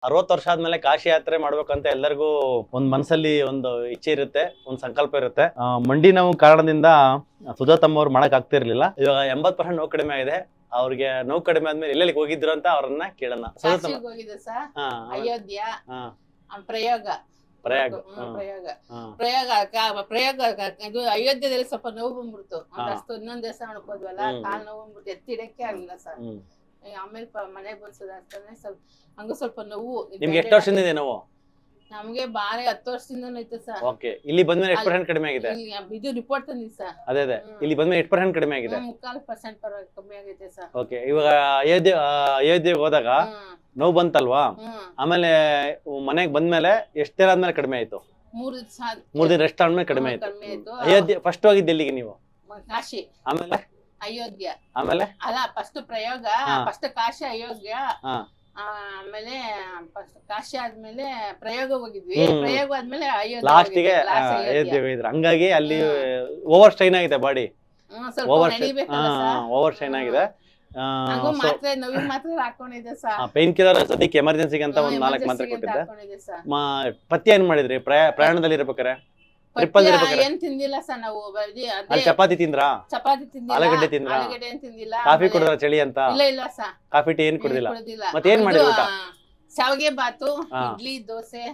60 ವರ್ಷ ಆದ್ಮೇಲೆ ಕಾಶಿ ಯಾತ್ರೆ ಮಾಡ್ಬೇಕಂತ ಎಲ್ಲರಿಗೂ ಒಂದ್ ಮನಸ್ಸಲ್ಲಿ ಒಂದು ಇಚ್ಛೆ ಇರುತ್ತೆ, ಒಂದ್ ಸಂಕಲ್ಪ ಇರುತ್ತೆ. ಮಂಡಿ ನೋವು ಕಾರಣದಿಂದ ಸುಜಾತಮ್ಮ ಅವ್ರು ಮಾಡಕ್ ಆಗ್ತಿರ್ಲಿಲ್ಲ. ಇವಾಗ 80% ನೋವು ಕಡಿಮೆ ಆಗಿದೆ. ಅವ್ರಿಗೆ ನೋವು ಕಡಿಮೆ ಆದ್ಮೇಲೆ ಎಲ್ಲೆಲ್ಲಿ ಹೋಗಿದ್ರು ಅಂತ ಅವ್ರನ್ನ ಕೇಳೋಣ. ಕಾಶಿಗೆ ಹೋಗಿದ್ದೆ ಸರ್, ಅಯೋಧ್ಯ, ಪ್ರಯೋಗ ಪ್ರಯಾಗ ಇದು ಅಯೋಧ್ಯದಲ್ಲಿ ಸ್ವಲ್ಪ ನೋವು ಬಂದ್ಬಿಡ್ತು. ಒಂದಷ್ಟು ಇನ್ನೊಂದ್ ದೇವಸ್ಥಾನಕ್ಕೆ ಹೋದ್ವಲ್ಲ, ಕಾಲ್ ನೋವು ಬಂದ್ಬಿಟ್ಟು ಎತ್ತಿಡಕ್ಕೆ ಆಗಿಲ್ಲ ಸರ್. ಆಮೇಲೆ ಮನೆಗ್ ಬಂದ್ ಸುಧಾರಿಸ್ತಾನೆ ಸ್ವಲ್ಪ ಹಂಗ ಸ್ವಲ್ಪ ನೋವು. ನಿಮ್ಗೆ ಎಷ್ಟು ವರ್ಷದಿಂದ ಇದೆ ನೋವು? ನಮ್ಗೆ ಬಾರಿ 10 ವರ್ಷದಿಂದ ಐತೆ ಸರ್. ಓಕೆ, ಇಲ್ಲಿ ಬಂದ್ಮೇಲೆ ಎಷ್ಟು ಪರ್ಸೆಂಟ್ ಕಡಿಮೆ ಆಗಿದೆ? ಇದು ರಿಪೋರ್ಟ್ ತಂದಿದ್ ಸರ್. ಅದೇ ಇಲ್ಲಿ ಬಂದ್ಮೇಲೆ ಎಷ್ಟು ಪರ್ಸೆಂಟ್ ಕಡಿಮೆ ಆಗಿದೆ? 3.5% ಕಮ್ಮಿ ಆಗೈತೆ ಸರ್. ಓಕೆ, ಇವಾಗ ಅಯೋಧ್ಯೆಗೆ ಹೋದಾಗ ನೋವು ಬಂತಲ್ವಾ? ಆಮೇಲೆ ಮನೆಗ್ ಬಂದ್ಮೇಲೆ ಎಷ್ಟ್ ದಿನ ಆದ್ಮೇಲೆ ಕಡಿಮೆ ಆಯ್ತು? 3 ದಿನ ರೆಸ್ಟ್ ಆದ್ಮೇಲೆ ಕಡಿಮೆ ಆಯ್ತು. ಅಯೋಧ್ಯೆ ಫಸ್ಟ್ ಹೋಗಿದ್ದು ಎಲ್ಲಿಗೆ ನೀವು? ಕಾಶಿ, ಆಮೇಲೆ ಅಯೋಧ್ಯ, ಆಮೇಲೆ ಅಲ್ಲ ಫಸ್ಟ್ ಪ್ರಯೋಗ, ಫಸ್ಟ್ ಕಾಶಿ, ಅಯೋಧ್ಯ, ಆಮೇಲೆ ಕಾಶಿ ಆದ್ಮೇಲೆ ಪ್ರಯೋಗ ಹೋಗಿದ್ವಿ. ಪ್ರಯೋಗ ಆದ್ಮೇಲೆ ಲಾಸ್ಟಿಗೆ ಅಯೋಧ್ಯೆ ಹೋಗಿದ್ರು. ಹಂಗಾಗಿ ಅಲ್ಲಿ ಓವರ್ ಸ್ಟ್ರೈನ್ ಆಗಿದೆ ಬಾಡಿ, ಓವರ್ ಸ್ಟ್ರೈನ್ ಆಗಿದೆ. ಮಾತ್ರೆ ನೋವಿನ ಮಾತ್ರೆ ಹಾಕೊಂಡಿದ್ದೆ ಸರ್. ಪೇನ್ ಕಿಲ್ಲರ್ ಸದ್ಯಕ್ಕೆ ಎಮರ್ಜೆನ್ಸಿಗೆ ಅಂತ ಒಂದ್ 4 ಮಾತ್ರೆ ಕೊಟ್ಟಿದ್ದೆ. ಪಥ್ಯ ಏನ್ ಮಾಡಿದ್ರಿ ಪ್ರಯಾಣದಲ್ಲಿ ಇರ್ಬೇಕಾರೆ? ಏನ್ ತಿಂದಿಲ್ಲ ಸರ್ ನಾವು. ಚಪಾತಿ ತಿಂದ್ರಾ? ಚಪಾತಿ ತಿಂದಿಲ್ಲ, ಆಲೂಗಡ್ಡೆ ತಿಂದ್ರಾ? ಆಲೂಗಡ್ಡೆ ಏನ್ ತಿಂದಿಲ್ಲ. ಕಾಫಿ ಕುಡಿದ್ರ ಚಳಿ ಅಂತ? ಇಲ್ಲ ಸರ್, ಕಾಫಿ ಟೀ ಏನ್ ಕುಡಿದಿಲ್ಲ. ಮತ್ತೆ ಏನ್ ಮಾಡಿದ್ರಿ ಊಟ? ಶಾವಿಗೆ ಬಾತು, ಇಡ್ಲಿ, ದೋಸೆ.